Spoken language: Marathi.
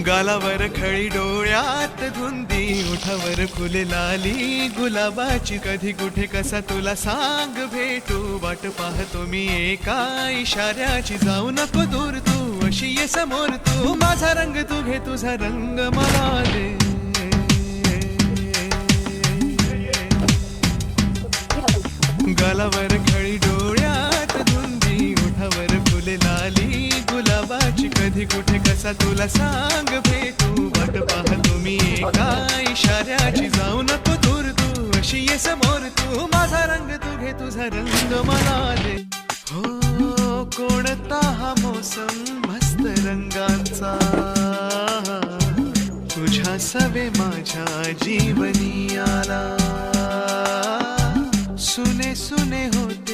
गालावर खळी डोळ्यात धुंदी ओठावर फुले लाली गुलाबाची कधी कुठे कसा तुला सांग भेटू वाट पाहतो मी एका इशाऱ्याची जाऊ नको दूर तू अशी ये समोर तू माझा रंग तू घे तुझा रंग मला दे गालावर खळी डोळ्यात धुंदी ओठावर फुले लाली गुलाबाची कधी कुठे कसा तुला सांग भेटू वाट पाहतो मी एका इशाऱ्याची जाऊ नको दूर तू अशी ये समोर तू माझा रंग तू घे तुझा रंग मला दे हो कोणता हा मोसम मस्त रंगांचा तुझ्या सवे माझ्या जीवनी आला सुने सुने होत